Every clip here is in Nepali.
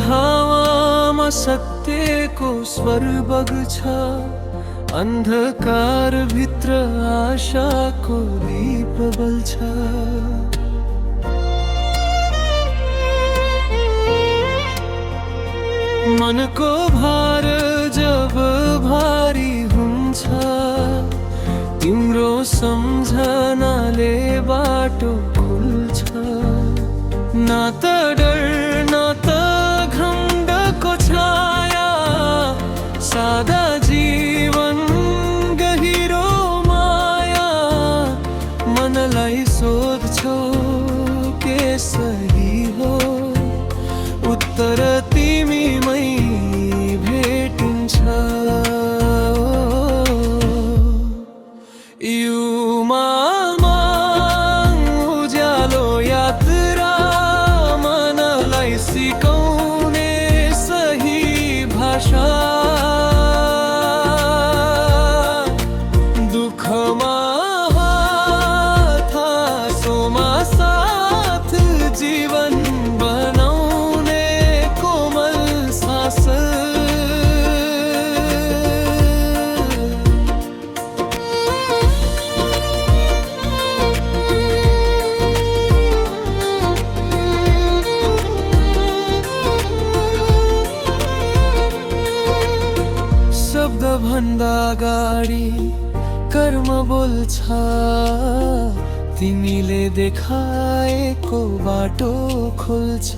हावामा सत्यको स्वर बग्छ, अन्धकारभित्र आशाको दीप बल्छ। मनको भार जब भारी हुन्छ, तिम्रो सम्झनाले बाटो खुल्छ। न त डर न त घमण्डको छाया, सादा जीवन गहिरो माया। मनलाई सोध्छौ के सही हो, उत्तर तिमीमै भेटिन्छ। युमामा उज्यालो यात्रा, मनलाई सिकाउने सही भाषा। दुःखमा हात हाँसोमा साथ, जीवन बनाउने कोमल सास। शब्द भन्दा अगाडि कर्म बोल्छ, तिमीले देखाएको बाटो खोल्छ।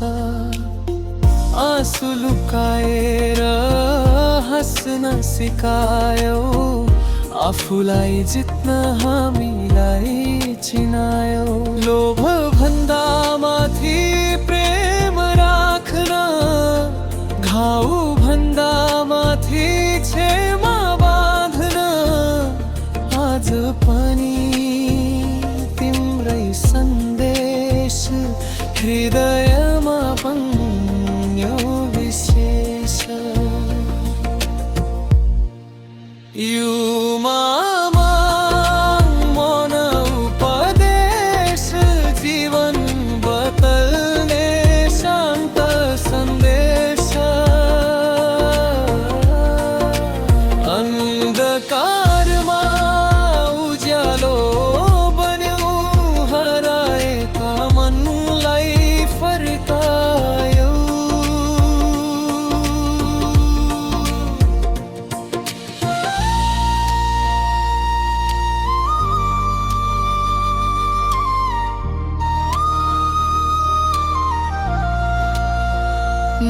आँसु लुकाएर हाँस्न सिकायौ, आफूलाई जित्न हामीलाई चिनायौ। लोभ भन्दा माथि प्रेम राख्न, घाउ भन्दा माथि क्षमा बाँध्न। आज पनि तिम्रै सन्देश हृदयमा बन्यो विशेष। युमामा मन उपदेश, जीवन बदल्ने शान्त सन्देश। अन्धकारमा उज्यालो बन्यो, हराएका मनलाई फर्कायौ।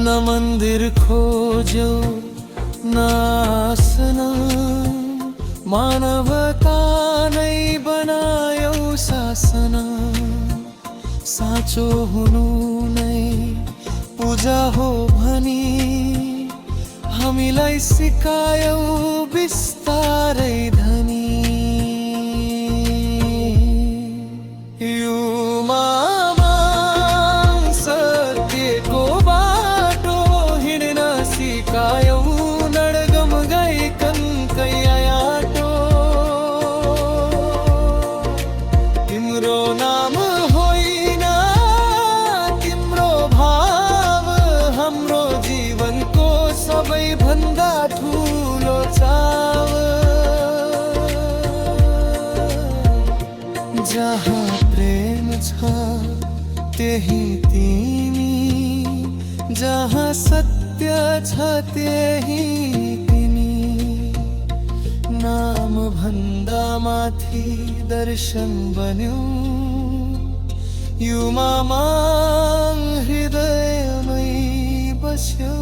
न मन्दिर खोज्यौ न आसन, मानवता नै बनायौ शासन। साँचो हुनु नै पूजा हो भनी, हामीलाई सिकायौ बिस्तारै धनी। युमामा सत्यको बाटो हिँड्न सिकायौ, नडगम गइकन कैयाटो। तिम्रो नाम होइन तिम्रो भाव, हाम्रो जीवनको सबैभन्दा ठुलो चाव। जहाँ प्रेम छ त्यही तिमी, जहाँ सत्य छ त्यही तिमी। नाम भन्दा माथि दर्शन बन्यो, युमामा हृदयमै बस्यो।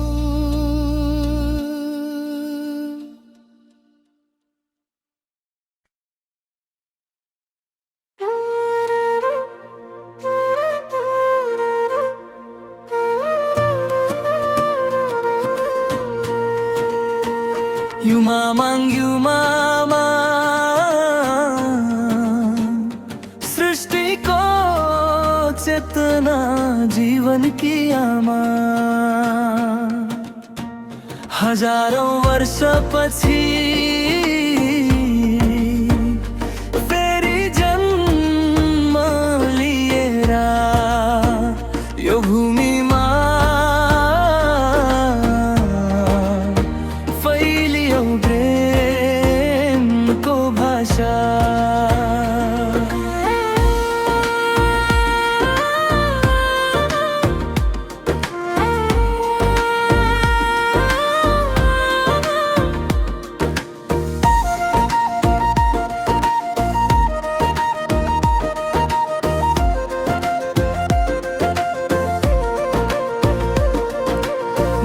युमामा सृष्टिको चेतना, जीवन की आमा। हजारौं वर्षपछि फेरि जन्म लिएर यो भूमिमा आशा।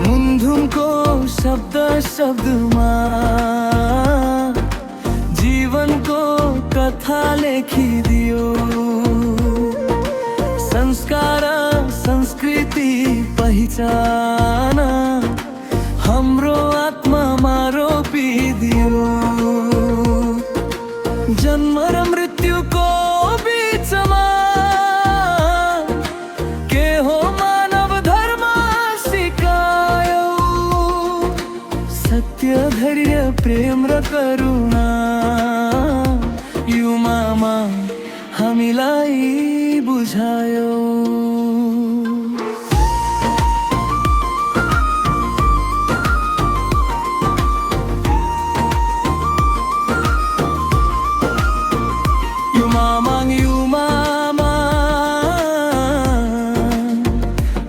मुन्धुमको शब्द शब्दमा जीवनको कथा लेखिदियो। संस्कार संस्कृति पहिचान हाम्रो आत्मामा रोपिदियो। जन्म र मृत्युको बीचमा के हो मानव धर्म सिकायो। सत्य धैर्य प्रेम र करुणा युमामा हामीलाई बुझायो। युमामा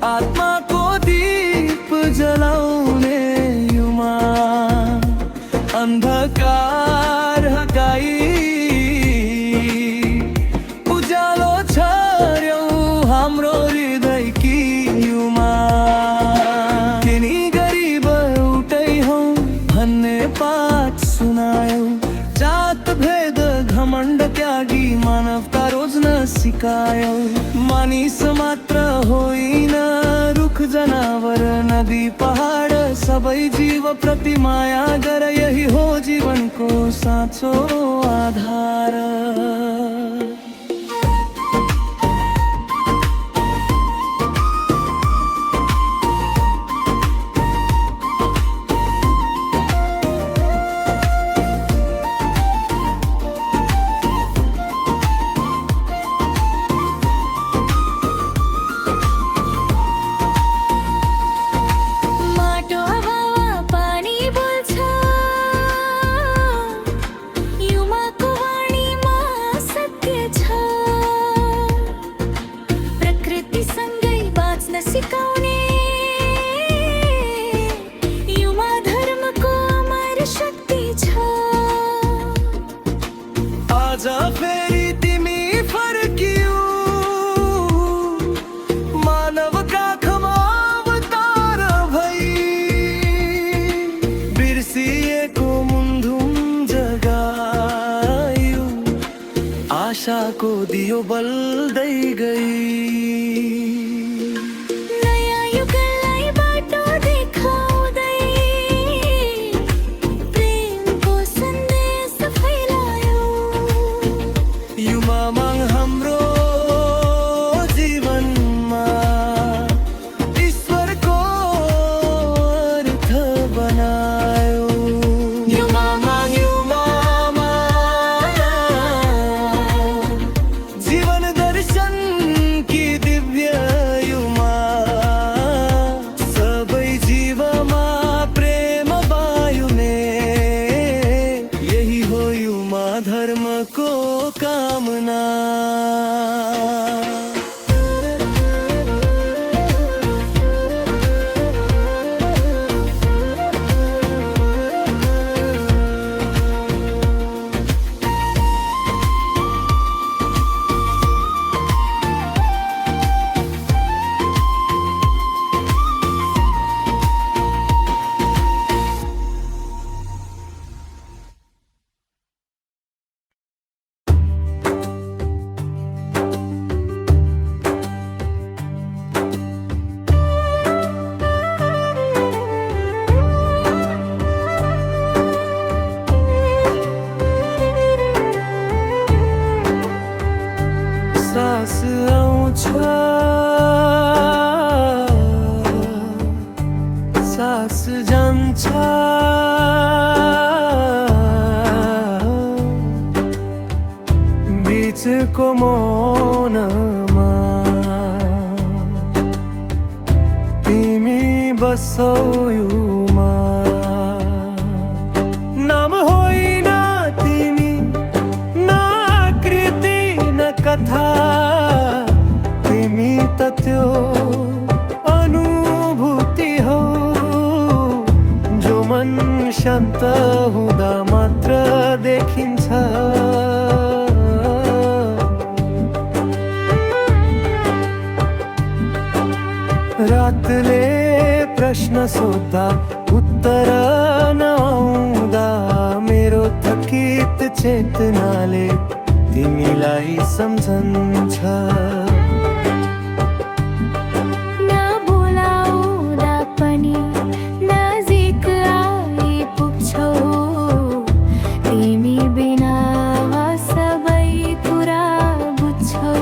आत्माको दीप जलाउने युमा। अन्धकार हटाई उज्यालो छर्यौ हाम्रो हृदयकी युमा। तिनी गरिब एउटै हौ भन्ने पाठ सुनायौ। जात भेद घमण्ड त्यागी मानवता रोज्न सिकायौ। मानिस मात्र होइन रुख जनावर नदी पहाड सबै जीव प्रति माया गर। यही हो जीवनको साँचो आधार। सिकाउने युमा धर्मको अमर शक्ति छ। आज फेरि तिमी फर्कियौ मानव काखमा अवतार भई। बिर्सिएको मुन्धुम जगायो आशाको दियो बल्दै गई। युमामाङ हाम्रो जीवनमा ईश्वरको अर्थ बनायो। युमामाङ युमामा जीवन दर्शन की दिव्य युमा। सबै जीवमा प्रेम बायुने यही हो युमा धर्मको कामना। सास आउँछ सास जान्छ। बीचको मौनमा तिमी बसौ युमा। नाम होइन तिमी कथा तिमी त त्यो अनुभूति हो जो मन शान्त हुँदा मात्र देखिन्छ। रातले प्रश्न सोध्दा उत्तर नआउँदा मेरो थकित चेतनाले तिमीलाई सम्झन्छ। नबोलाउँदा पनि नजिक आइपुग्छौ, तिमी बिना सबै कुरा बुझ्छौ।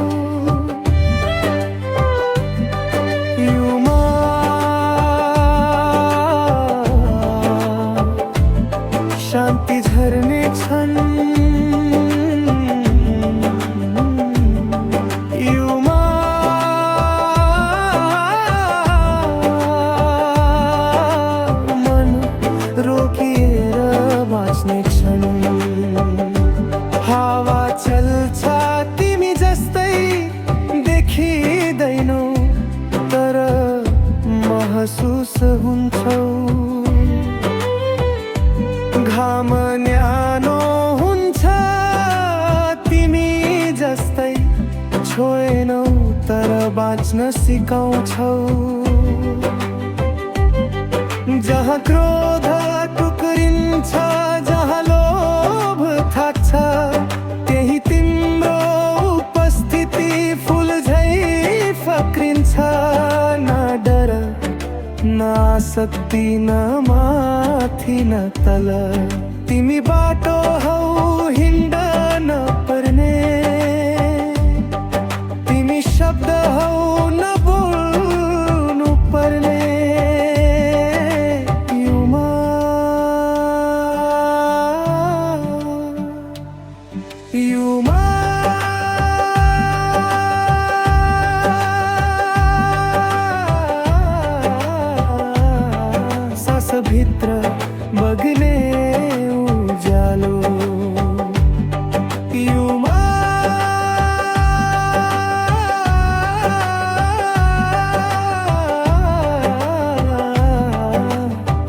शान्ति झर्ने छन् युमा, मन रोकिएर बाँच्ने क्षण। हावा चल्छ तिमी जस्तै देखिँदैनौ, तर महसुस हुन्छौ। घाम न्यानो हुन्छ तिमी जस्तै छोएनौ, तर बाँच्न सिकाउँछौ। जहाँ क्रोध टुक्रिन्छ, जहाँ लोभ थाक्छ, त्यही तिम्रो उपस्थिति फुल झै फक्रिन्छ। न डर न आसक्ति न माथि न तल, तिमी बाटो हौ हिँड्न नपर्ने। तिमी शब्द हौ नबोल्नु पर्ने। युमा युमा भित्र बग्ने उज्यालो। युमा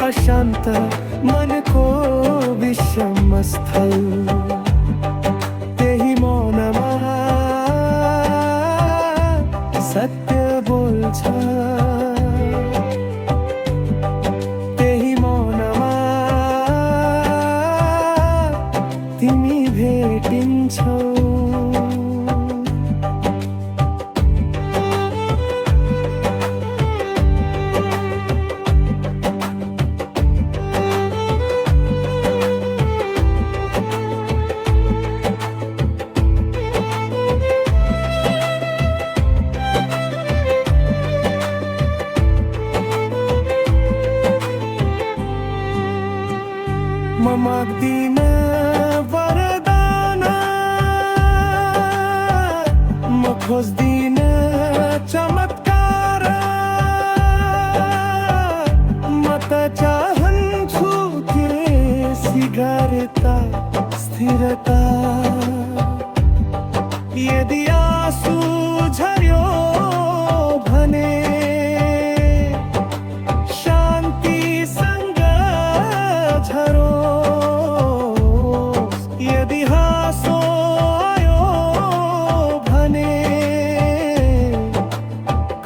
अशान्त मनको विषम स्थल, त्यही मौनमा सत्य बोल्छ। तिमी भेटिन्छौ। म माग्दिन वरदान, म खोज्दिन चमत्कार। म त चाहन्छु शीघ्रता स्थिरता। यदि आँसु झर्यो भने शान्तिसँग झरो। यदि हाँसो आयो भने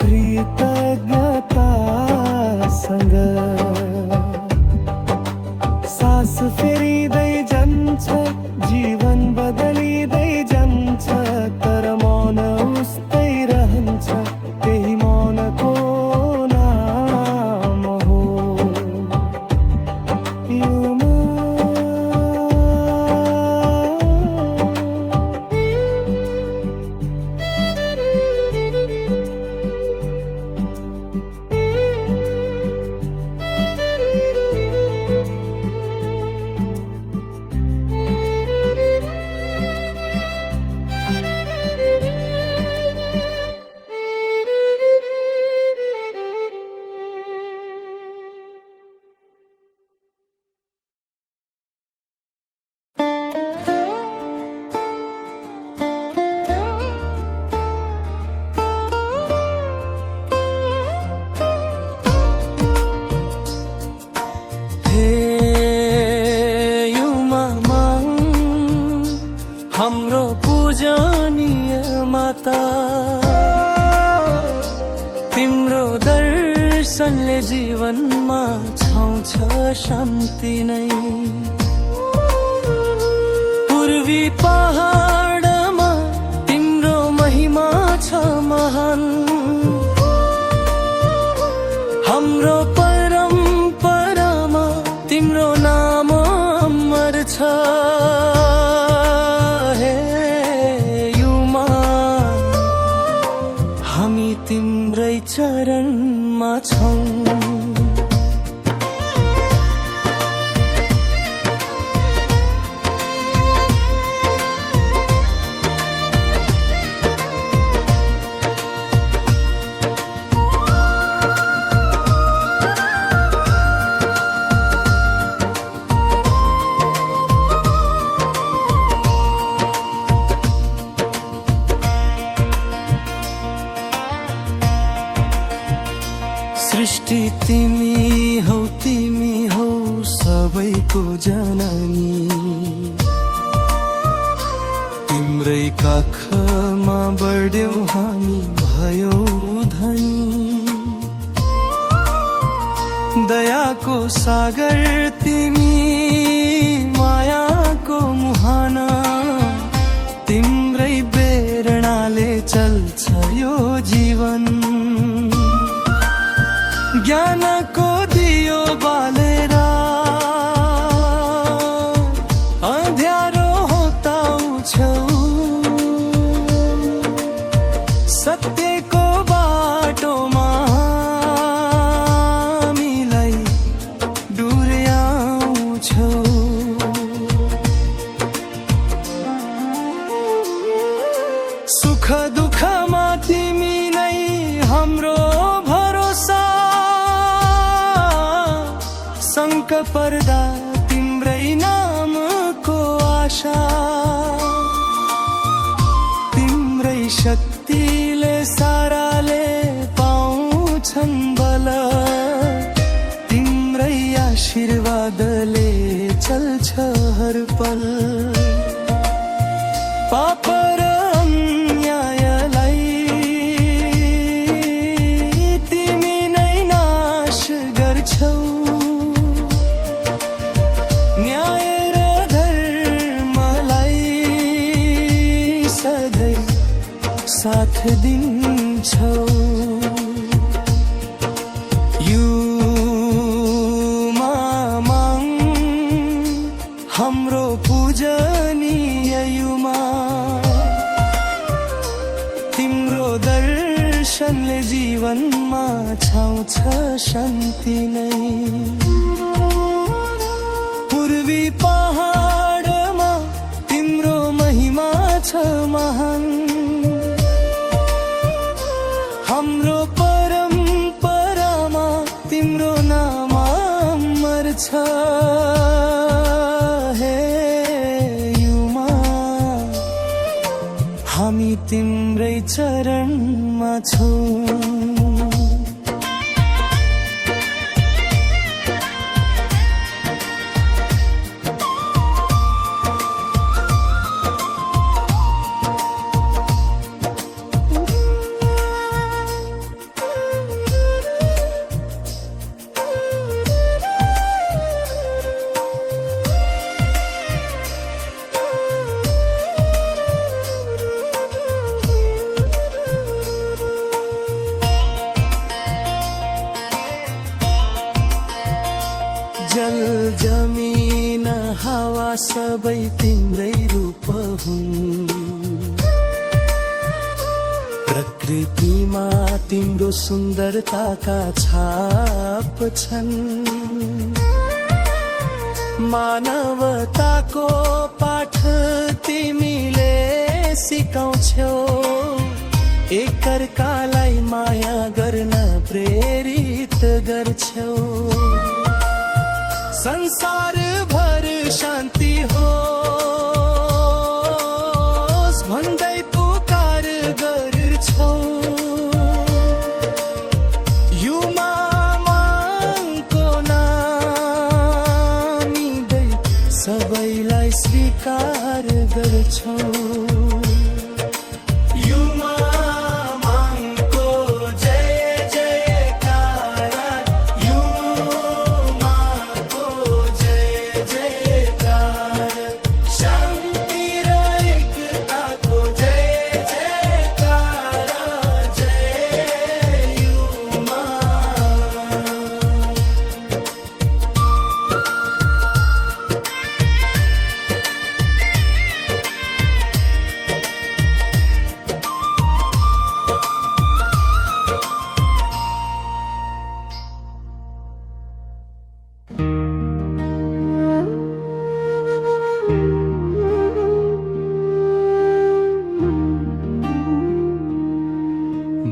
कृतज्ञतासँग। सास फेरिँदै जान्छ, जीवन बदलिँदै जान्छ, तर हाम्रो पूजनीय माता, तिम्रो दर्शनले जीवनमा छाउँछ शान्ति नै। पूर्वी पहाडमा तिम्रो महिमा छ महान, हाम्रो परम्परामा तिम्रो नाम अमर छ। हे युमा, हामी तिम्रै चरणमा छौँ। सृष्टि तिमी हौ सबैको जननी, तिम्रै काखमा बढ्यौ हामी भयौ धनी। दयाको सागर तिमी, मायाको मुहाना, तिम्रै प्रेरणाले चल्छ यो जीवन। ज्ञानको दियो बालेर अँध्यारो होताउँछौ, सत्यको बाटोमा हामीलाई डुर्याउँछौ। सुख दुःखमा तिमी नै हाम्रो भरोसा, शङ्क पर्दा तिम्रै नामको आशा। तिम्रै शक्तिले साराले पाउँछन् बल, तिम्रै आशीर्वादले चल्छ हर पल। पाप र अन्यायलाई तिमी नै नाश गर्छौ, न्याय र धर्मलाई सधैँ साथ दिन्छौ। युमामाङ हाम्रो पूजनीय युमा, तिम्रो दर्शनले जीवनमा छाउँछ शान्ति नै। पूर्वी पहाडमा तिम्रो महिमा छ महान, हाम्रो परम्परामा तिम्रो नाम अमर छ। हे युमा, हामी तिम्रै चरणमा छौँ। जल जमिन हावा सबै तिम्रै रूप हुन्, प्रकृतिमा तिम्रो सुन्दरताका छाप छन्। मानवताको पाठ तिमीले सिकाउँछौ, एकअर्कालाई माया गर्न प्रेरित गर्छौ। संसार भर शान्ति होस् भन्दै पुकार गर्छौ। युमामाङको नाम लिँदै सबैलाई स्वीकार गर्छौ। गर्छौ युमा माङको जय जयकार युमाको जय जयकार शान्ति र एकताको जय जयकार जय युमा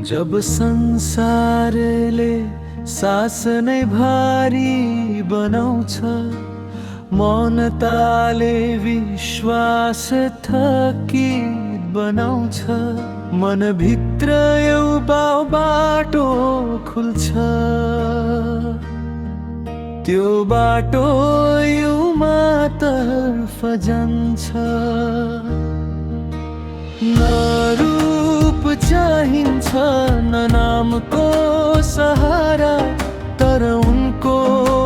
जब संसारले सास नै भारी बनाउँछ मौनताले विश्वास थकित बनाउँछ मनभित्र एउटा बाटो खुल्छ त्यो बाटो युमातर्फ जान्छ न रूप चाहिन्छ न नामको सहारा तर उनको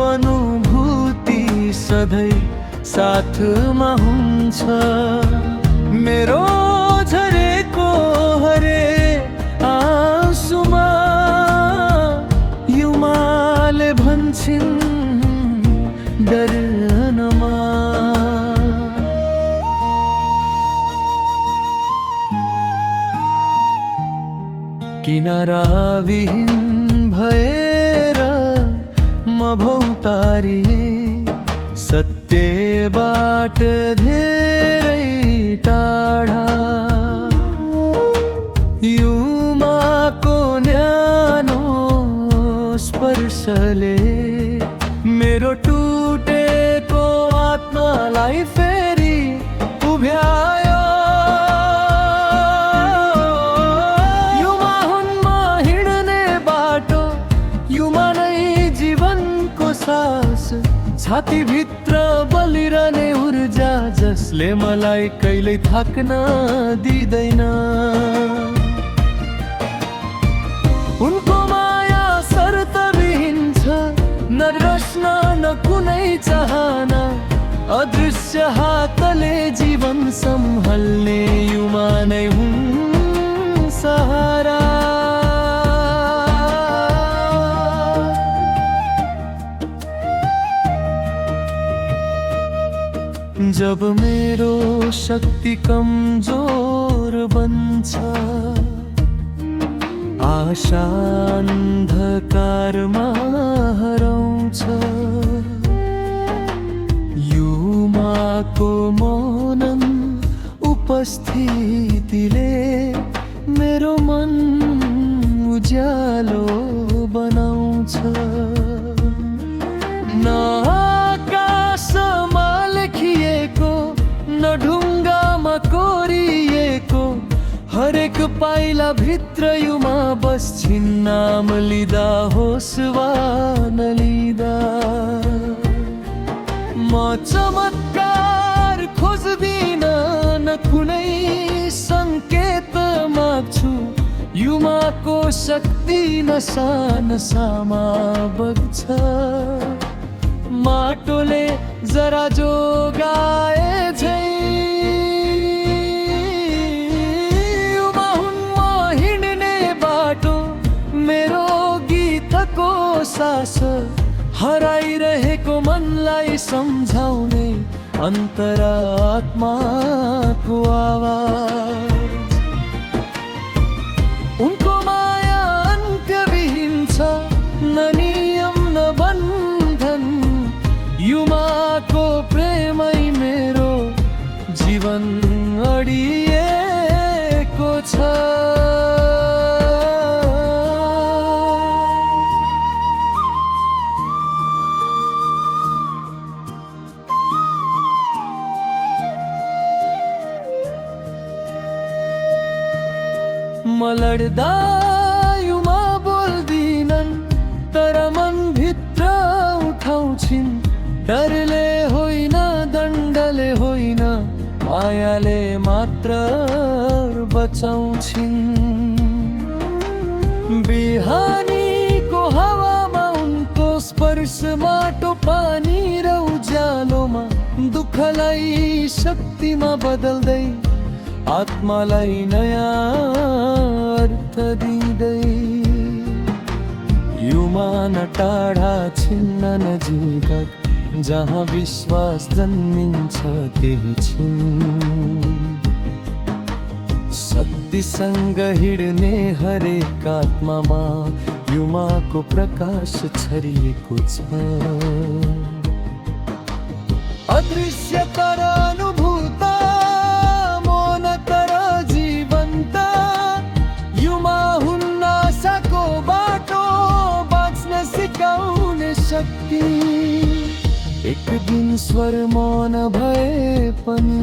अनुभूति सधैँ साथमा हुन्छ मेरो झरेको हरे आँसुमा युमाले भन्छन् डर्नमा किनाराविहीन भएर म भौतारिए सत्यबाट धेरै टाढा युमाको न्यानो स्पर्शले मेरो टुटेको आत्मालाई फेरि उभ्यायो छातीभित्र बलिरहने ऊर्जा जसले मलाई कहिल्यै थाक्न दिँदैन उनको माया शर्तविहीन छ न प्रश्न न कुनै चाहना अदृश्य हातले जीवन सम्हाल्ने युमा नै हुन् सहारा जब मेरो शक्ति कमजोर बन्छ आशा अन्धकारमा हराउँछ युमाको मौनम उपस्थितिले मेरो मन उज्यालो बनाउँछ न आकाशमा लेखिएको न ढुङ्गामा कोरिएको हरेक पाइला भित्र युमा बस्छिन् नाम लिँदा होस् वा नलिँदा म चमत्कार खोज्दिन न कुनै सङ्केत माग्छु युमाको शक्ति नसा नसामा बग्छ माटोले जरा जोगाए झै युमा हुन् म हिँड्ने बाटो मेरो गीतको सास हराइरहेको मनलाई सम्झाउने अन्तरात्माको आवाज उनको माया अन्त्यविहीन छ न नियम न बन्धन युमाको प्रेमै मेरो जीवन अडिएको छ म लड्दा युमा बोल्दिनन् तर मनभित्र उठाउँछिन् डरले होइन दण्डले होइन मायाले मात्र बचाउँछिन्। बिहानीको हावामा उनको स्पर्श, माटो पानी र उज्यालोमा दुःखलाई शक्तिमा बदल्दै आत्मालाई नयाँ अर्थ दिँदै। युमान टाढा छिन्न नजिक, जहाँ विश्वास जन्मिन्छ त्यही छिन्। शक्तिसँग हिँड्ने हरेक आत्मामा युमाको प्रकाश छरिएको छ। अदृश्य तर अनुभूत, मौन तर जीवन्त, युमा हुन्न आशाको बाटो, बाँच्न सिकाउने शक्ति। एक दिन स्वर मौन भए पनि,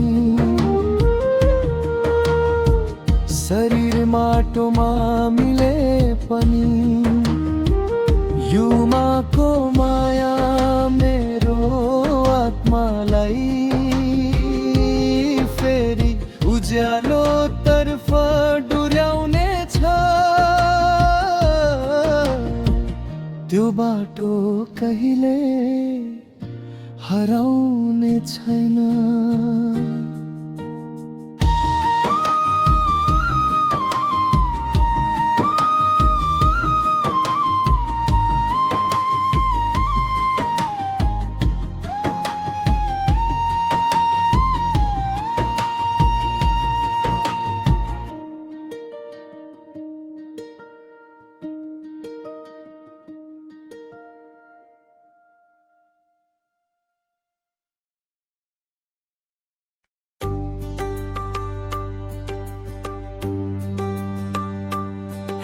शरीर माटोमा मिले पनि, युमाको माया मेरो आत्मालाई फेरि उज्यालो तर्फ डुर्याउने छ। त्यो बाटो कहिले हराउने छैन।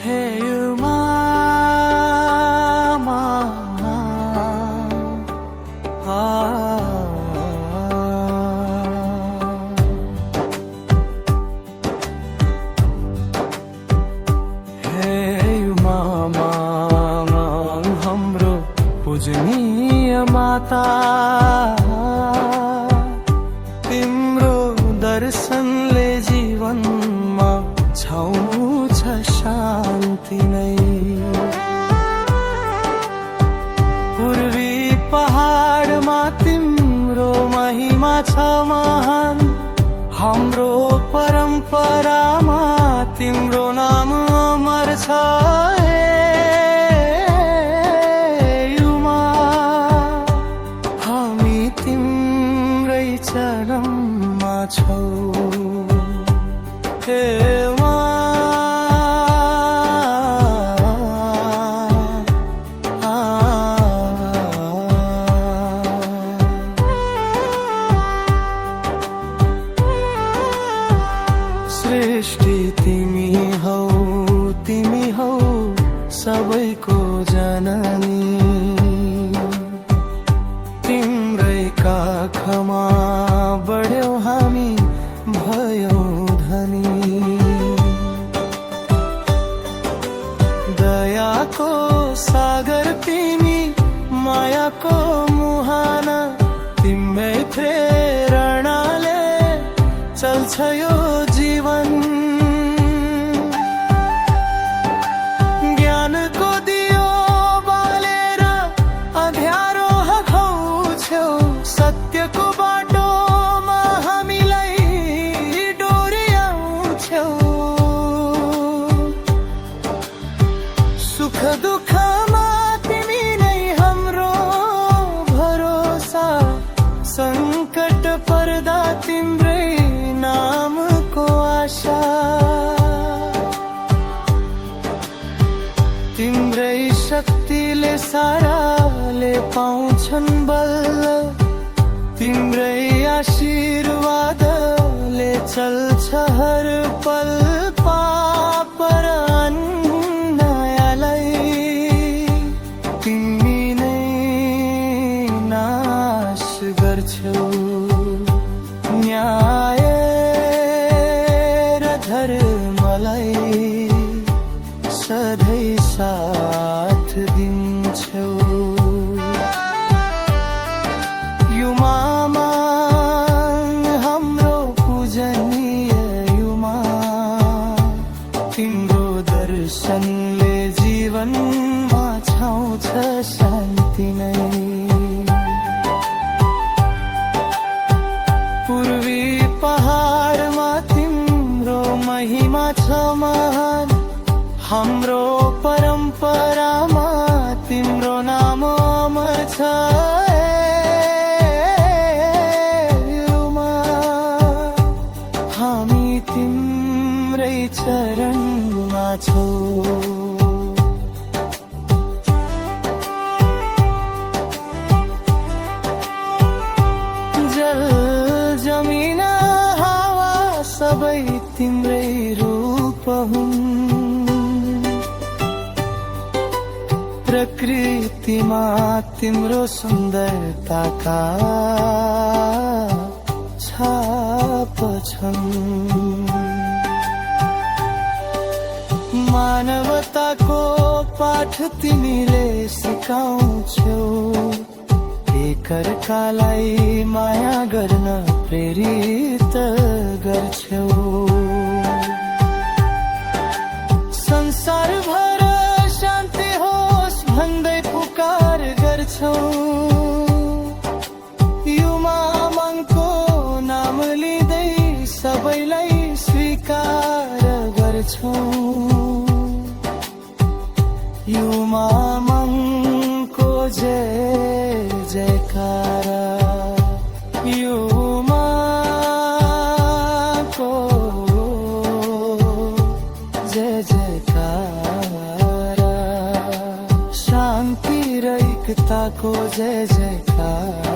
Hey, you mama, Hey, you mama, हाम्रो पूजनीय माता, तिम्रो दर्शनले जीवनमा छाउँछ शान्ति नै। पूर्वी पहाडमा तिम्रो महिमा छ महान, हाम्रो परम्परामा तिम्रो नाम अमर छ। युमा, हामी तिम्रै चरणमा छौँ। हे सृष्टि तिमी हौ सबैको जननी, तिम्रै काखमा बढ्यौ हामी भयौ धनी। दयाको सागर तिमी, मायाको मुहाना, तिम्रै प्रेरणाले चल्छ यो जीवन। ज्ञानको दियो बालेर अँध्यारो हखाउँछौ, सत्यको बाटोमा हामीलाई डोर्याउँछौ। सुख दुःखमा तिमी नै हाम्रो भरोसा, सङ्कट पर्दा तिम्रै नामको आशा। तिम्रै शक्तिले साराले पाउँछन् बल, तिम्रै आशीर्वादले चल्छ हर पल। पाप र अन्यायलाई तिमी नै नाश गर्छौ। न्याय र धर्मलाई सधैँ साथ दिन्छौ। युमामा हाम्रो पूजा दर्शनले जीवनमा छाउँछ शान्ति नै। पूर्वी पहाडमा तिम्रो महिमा छ महान, हाम्रो परम्परामा तिम्रो नाम अमर छ। हामी तिम्रै चरणमा छौँ। जल जमिन हावा सबै तिम्रै रूप हुन्। प्रकृतिमा तिम्रो सुन्दरताका छाप छन्। मानवताको पाठ तिमीले सिकाउँछौ, एकअर्कालाई माया गर्न प्रेरित गर्छौ। संसारभर शान्ति होस् भन्दै पुकार गर्छौ। युमा मनको नाम लिँदै सबैलाई स्वीकार गर्छौ। युमा मनको जय जयकार, युमाको जय जयकार, शान्ति र एकताको जय जयकार।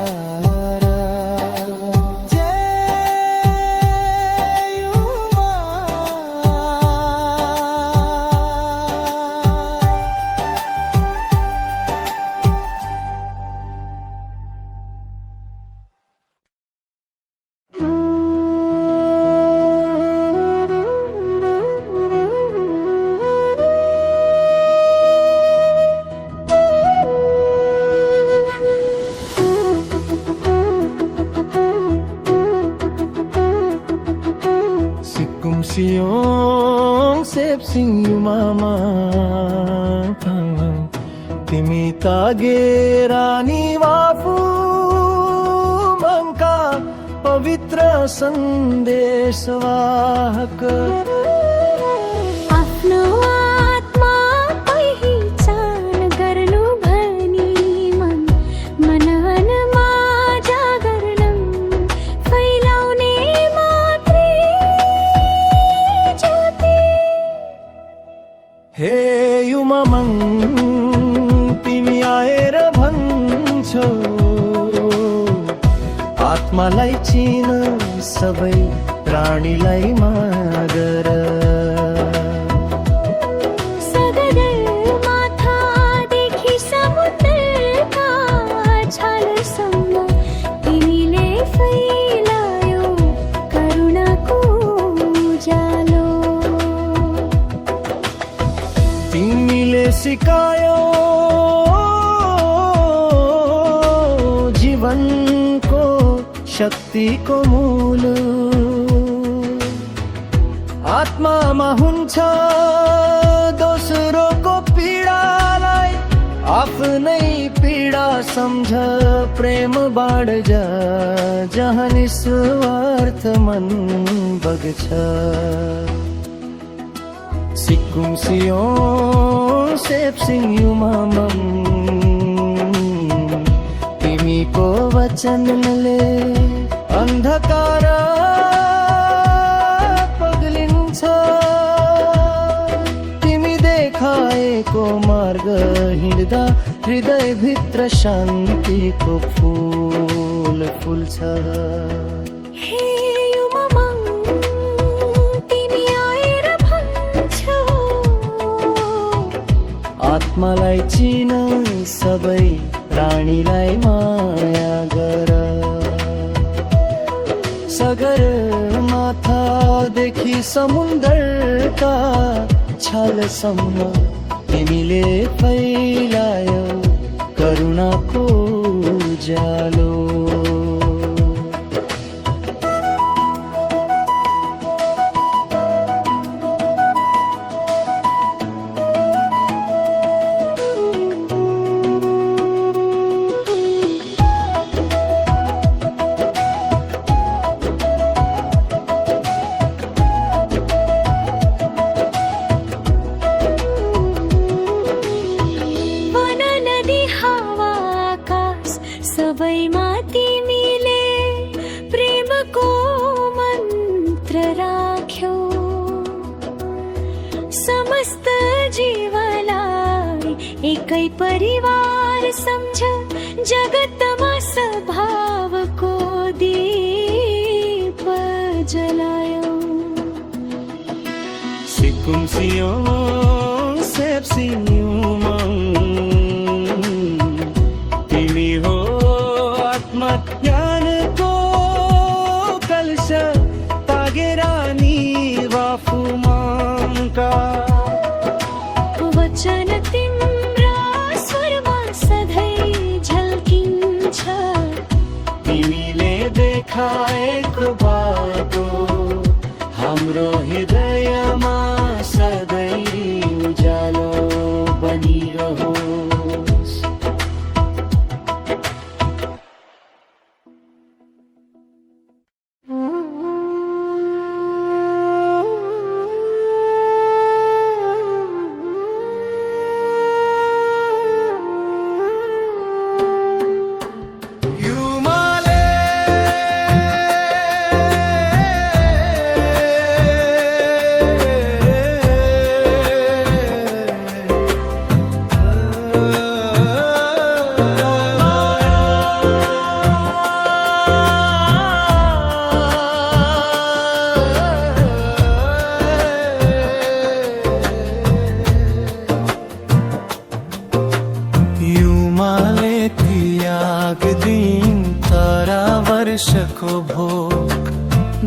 Siung sep sing yu mama timi tagerani wafu manka pavitra sandeshwahak। आफ्नो आत्मा पहिचान गर्नु भनी मन मननमा जागरण फैलाउने मात्रै ज्योति। हे युमा मङ तिमी आएर भन्छौ, आत्मालाई चिन सबै प्राणीलाई माया गर। सगरमाथादेखि समुद्रका छालसम्म तिमीले फैलायो करुणाको उज्यालो। तिमीले सिकायो जीवनको शक्तिको मूल। आत्मामा हुन्छ दोस्रोको पीडालाई आफ्नै पीडा सम्झ, प्रेम बाँड जा जहाँ निस्वार्थ मन बग्छ। सिक्कुम सियों सेप सिंह युमामम तिमीको वचनले अन्धकार पग्लिन्छ। तिमी देखाएको मार्ग हिँड्दा हृदयभित्र शान्तिको फूल फुल्छ। हे युमामङ तिमी आएर भन्छौ, आत्मालाई चिन सबै प्राणीलाई माया गर। सगरमाथादेखि समुद्रका छालसम्म तिमीले फैलायो करुणाको उज्यालो। राख्यो समस्त जीवलाई एकै परिवार सम्झ जगतमा सद्भावको दीप जलायो सिकुम सियो सेप्सिन्युमा तिमी हो आत्मज्ञानको कलश तागेरानी वाफुमाङ्का वचन तिम्रा स्वरमा सधैँ झल्किन्छ तिमीले देखाएको बाटो हाम्रो हृदयमा सधैँ उज्यालो बनिरहोस् वर्षको भोग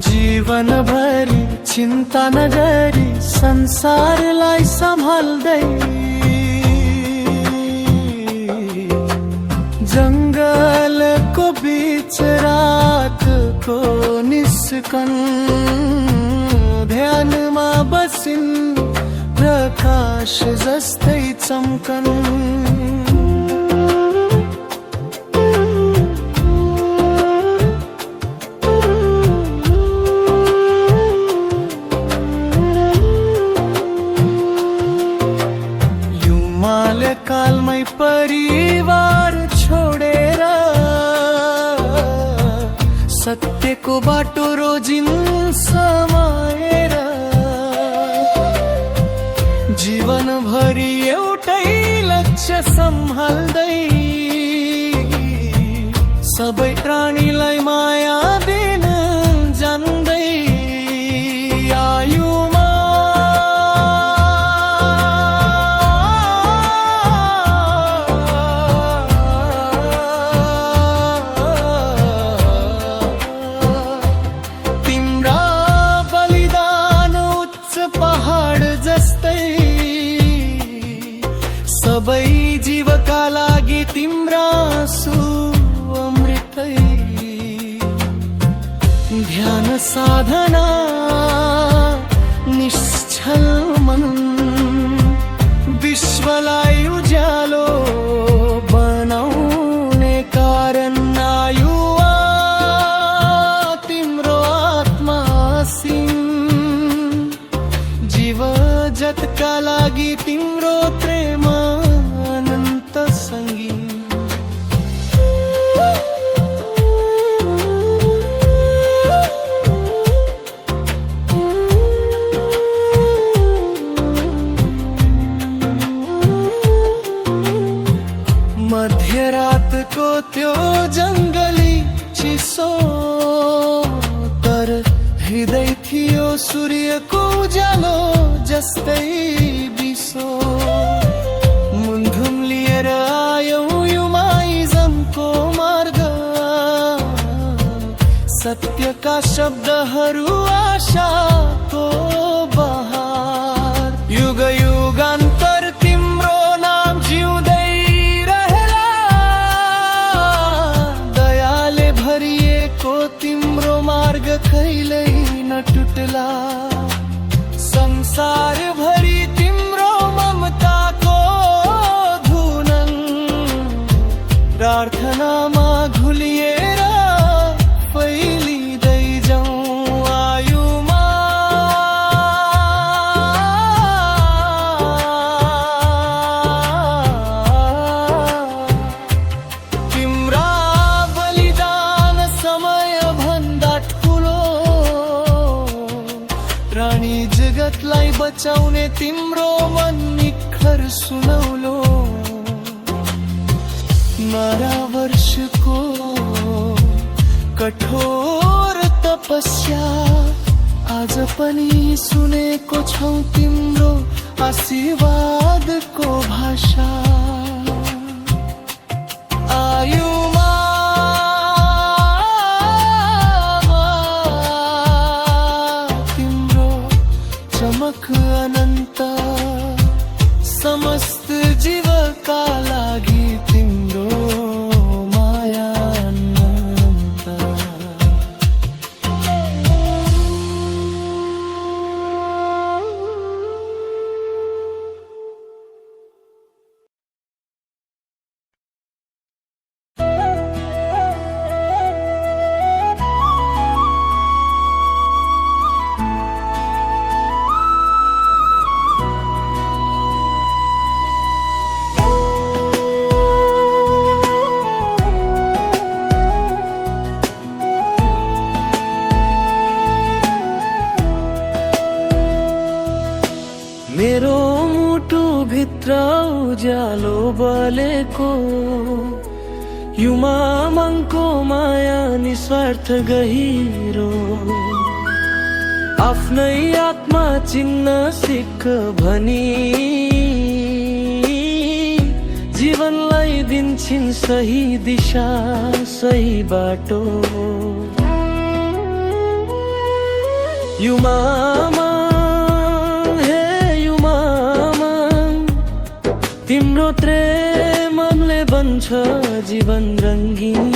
जीवनभरि चिन्ता नगरी संसारलाई सम्हाल्दै जंगलको बीच रातको निस्कन ध्यानमा बसिन् प्रकाश जस्तै चम्कन कालमै परिवार छोडेर सत्यको बाटो रोजिन समाएर जीवनभरि एउटै लक्ष्य सम्हाल्दै सबै प्राणीलाई माया दिन जान्दै आयुमा सबै जीवका लागि तिम्रा आँसु अमृतै ध्यान साधना निश्चल मन विश्वलाई उज्यालो बनाउने कारण आयुवा तिम्रो आत्मा सिंह जीव जतका लागि तिम्रो प्रेम अनन्त सङ्गीत मध्यरातको त्यो जङ्गली चिसो तर हृदय थियो सूर्यको उज्यालो जस्तै बिसो मुन्धुम लिएर आयौं युमाइजमको मार्ग सत्यका शब्दहरू आशाको बहार युग युगान्तर तिम्रो नाम जिउँदै रहेला दयाले भरिएको तिम्रो मार्ग कहिल्यै नटुट्ला संसार भरि तिम्रो ममताको धुनन् प्रार्थनामा घुलिएर फैलिँदै जाउँ आयुमा तिम्रा बलिदान समय भन्दा ठुलो जगतलाई बचाउने तिम्रो मन निखर सुनौलो। 12 वर्षको कठोर तपस्या आज पनि सुनेको छौ तिम्रो आशीर्वादको भाषा। आयुमा तिम्रो चमक अनन्त, समस्त जीवका लागि तिम्रो माया अनन्त। मेरो मुटु भित्र उज्यालो बलेको, युमा मनको माया निस्वार्थ गहिरो। आफ्नै आत्मा चिन्न सिक भनी जीवनलाई दिन्छन् सही दिशा सही बाटो। युमामा तिम्रो प्रेमले बन्छ जीवन रङ्गीन।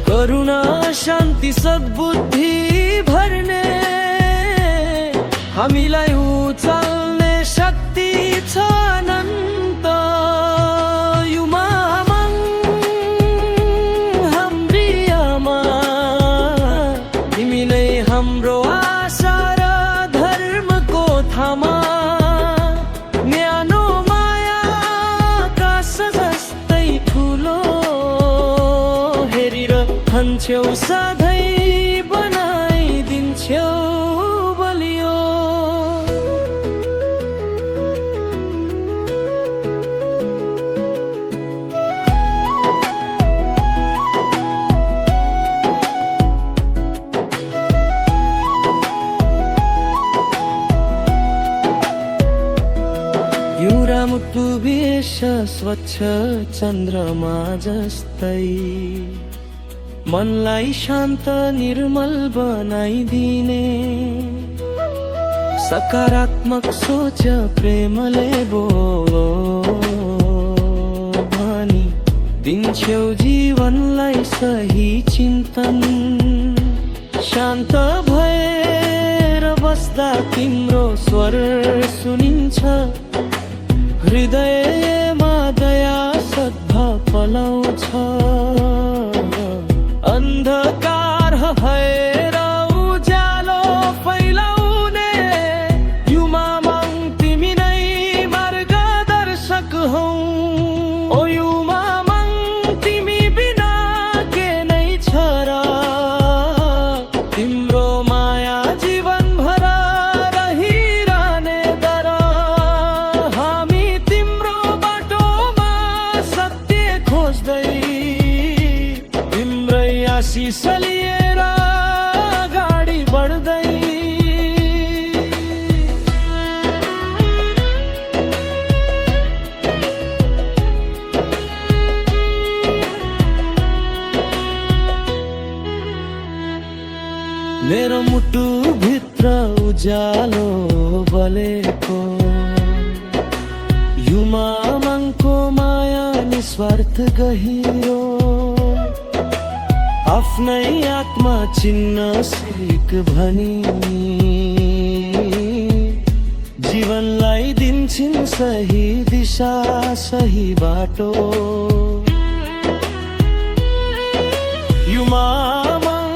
करुणा शान्ति सद्बुद्धि भर्ने हामीलाई उचाल्ने शक्ति छ अनन्त। युमामङ हाम्री आमा, तिमी नै हाम्रो आशा र धर्मको थामा। छेउ सधैँ बनाइदिन्छौ बलियो। एउटा मुटु वेश स्वच्छ चन्द्रमा जस्तै, मनलाई शान्त निर्मल बनाइदिने। सकारात्मक सोच प्रेमले भनी दिन्छौ जीवनलाई सही चिन्तन। शान्त भएर बस्दा तिम्रो स्वर सुनिन्छ, हृदयमा दया सद्भाव पलाउँछ। अन्धकार भएर उज्यालो फैलाउने युमामङ तिमी नै मार्गदर्शक हौ। ओ युमामङ तिमी बिना के नै छ र, तिम्रो माया जीवनभर रहिरहने दर। हामी तिम्रो बाटोमा सत्य खोज्दै आशीष लिएर अगाडि बढ्दै। मेरो मुटु भित्र उज्यालो बलेको, युमामङको माया निस्वार्थ गहिरो। आफ्नै आत्मा चिन्न सिक भनी जीवनलाई दिन्छन् सही दिशा सही बाटो। युमामङ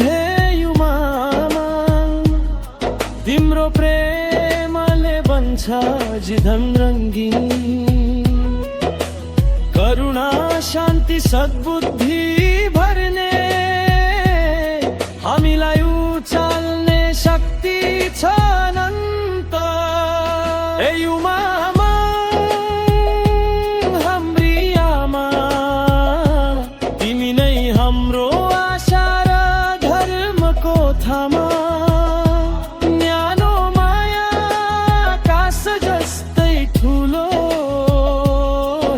हे युमामङ, तिम्रो प्रेमले बन्छ जीवन रङ्गीन। करुणा शान्ति सद्बुद्धि भर्ने हामीलाई उचाल्ने शक्ति छ अनन्त। ए युमामा हाम्री आमा, तिमी नै हाम्रो आशा र धर्मको थामा। न्यानो माया आकाश जस्तै ठुलो,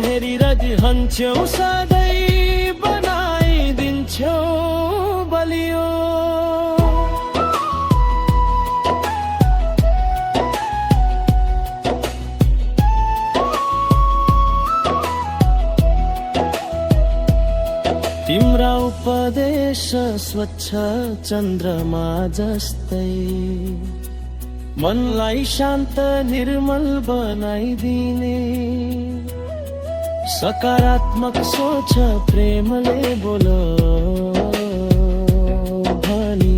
हेरिरहन्छौ सधैँ, बनाइदिन्छौ बलियो। तिम्रा उपदेश स्वच्छ चन्द्रमा जस्तै, मनलाई शान्त निर्मल बनाइदिने। सकारात्मक सोच प्रेमले बोलो भनी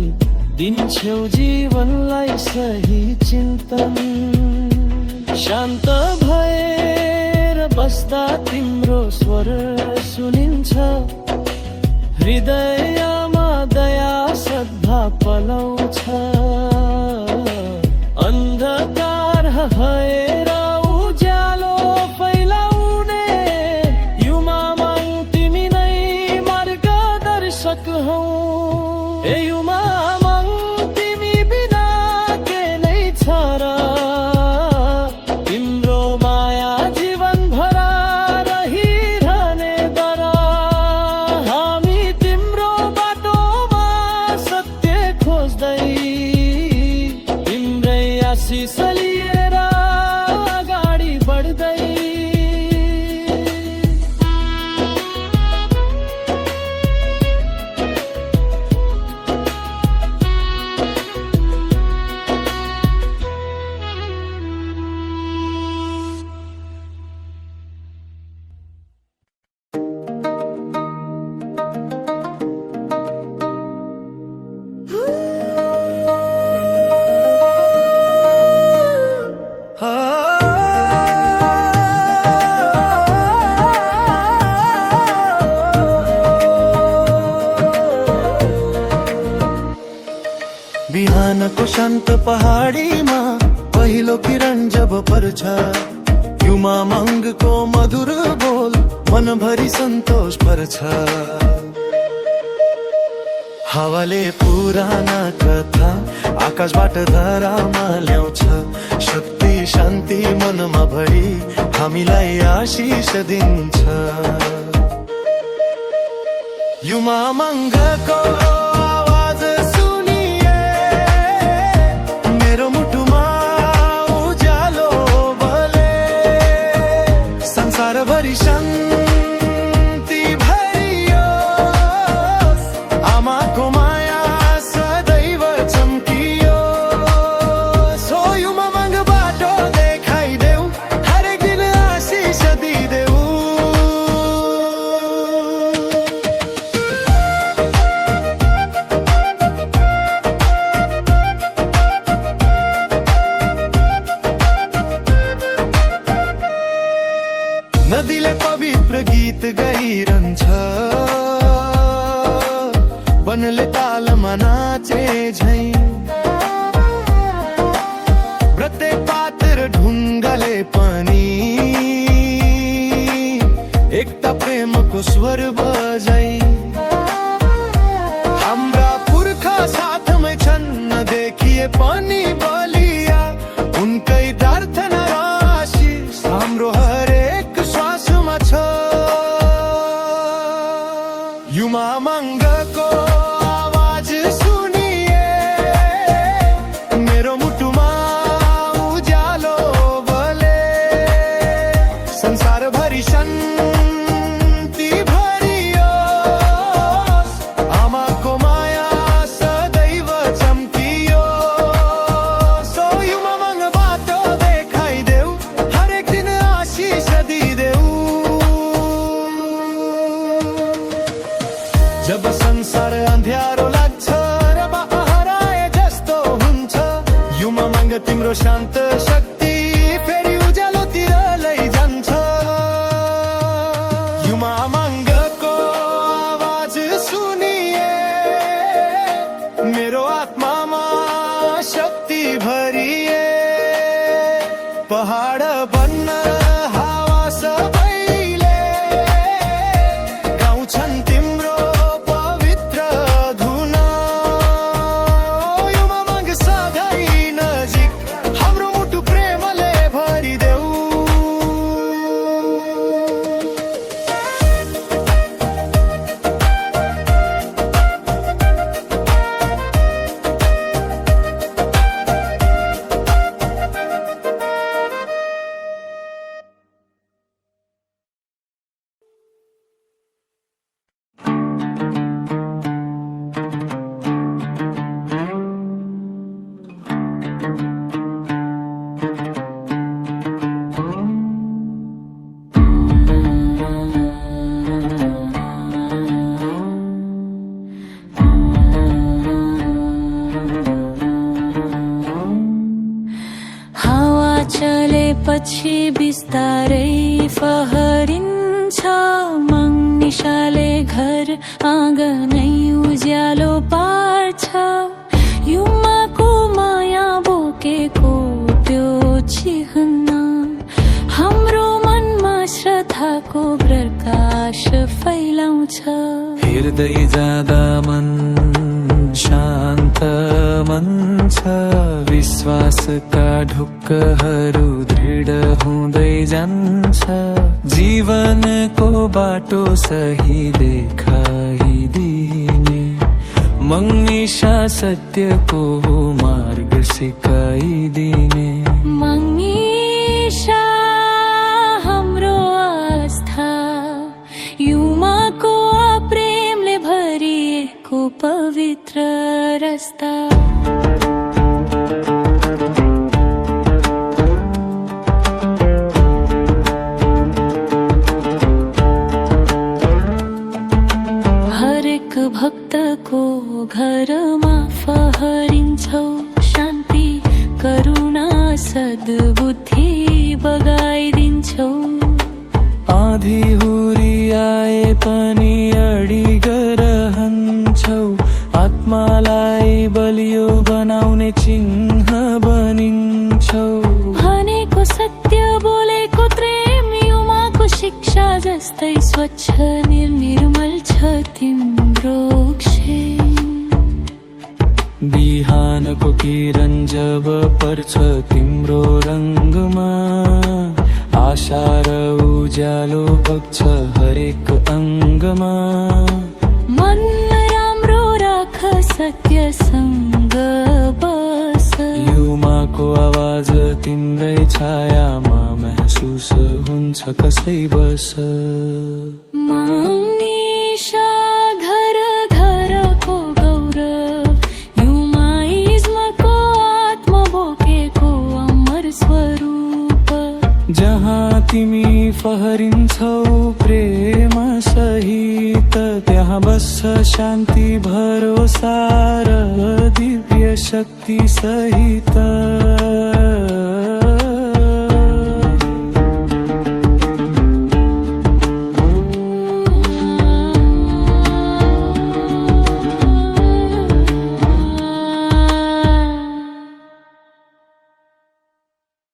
दिन्छौ जीवनलाई सही चिन्तन। शान्त भएर बस्दा तिम्रो स्वर सुनिन्छ, हृदयमा दया सद्भाव पलाउँछ। अन्धकार हएर उज्यालो फैलाउने, युमामाङ तिमी नै मार्गदर्शक हौ। ए युमामाङ तिमी बिना के नै छ र, तिम्रो माया जीवन भरा रहिरहने दर। हामी तिम्रो बाटोमा सत्य खोज्दै, तिम्रै आशिष लिएर अगाडि बढ्दै। बिहानको शान्त पहाडीमा पहिलो किरण जब पर्छ, युमामाङको मधुर बोल मनभरि सन्तोष भर्छ। हावाले पुराना कथा आकाशबाट धरामा ल्याउँछ, शक्ति शान्ति मनमा भरी हामीलाई आशिष दिन्छ। युमामाङको आवाज सुनिए मेरो मुटुमा उज्यालो भले, संसारभरि शान्ति भरियोस्, आमाको माया सदैव चम्कियोस्। हो युमामाङ बाटो देखाइदेऊ, हरेक दिन आशिष दिदेऊ। नदीले पवित्र गीत गाइरहन्छ, वनले तालमा नाचे झैं। प्रत्येक पात र ढुङ्गाले पनि एकता प्रेमको स्वर बजाइ। हाम्रा पुर्खा साथमै छन् नदेखिए पनि बलिया, उनकै प्रार्थना र आशिष हाम्रो हरेक श्वासमा छ। युमामाङको आवाज सुनिए मेरो मुटुमा उज्यालो भले, संसारभरि शान्ति भरियोस्, आमाको माया सदैव चम्कियोस्। ओ युमामाङ बाटो देखाइदेऊ, हरेक दिन आशिष दिदेऊ। जब संसार अँध्यारो लाग्छ र हराए जस्तो हुन्छ, युमामाङ तिम्रो शान्त शक्ति फेरि उज्यालोतिर लैजान्छ। युमामाङको आवाज सुनिए मेरो आत्मामा शक्ति पछि बिस्तारै फहरिन्छ मङ्निशाले घर आँगनै उज्यालो पार्छ युमाको माया बोकेको त्यो चिहन्न हाम्रो मनमा श्रद्धाको प्रकाश फैलाउँछ हेर्दै जाँदा मन शान्त मन छ विश्वासका ढुक्कहरू दृढ हुँदै जान्छ जीवनको बाटो सही देखाइदिने मङ्निशा सत्यको मार्ग सिकाइदिने मङ्निशा हाम्रो आस्था युमाको प्रेमले भरिएको पवित्र रस्ता हरेक भक्तको घरमा फहरिन्छौ शान्ति करुणा सद्बुद्धि बगाइदिन्छौ आँधी हुरी आए पनि अडिग रहन्छौ आत्मालाई बलियो बनाउने चिन्ह बनिन्छौ भनेको सत्य बोलेको प्रेम युमाको शिक्षा जस्तै स्वच्छ निर्मल छ तिम्रो क्षेम बिहानको किरण जब पर्छ तिम्रो रङ्गमा आशा र उज्यालो बग्छ हरेक अङ्गमा मन राम्रो राख सत्यसँग बस युमाको आवाज तिम्रै छायामा महसुस हुन्छ कसै बस मङ्निशा घर घरको गौरव युमाइज्मको आत्मा बोकेको अमर स्वरूप जहाँ तिमी फहरिन्छौ प्रेम सहित त्यहाँ बस्छ शान्ति भरोसा र दिव्य शक्ति सहित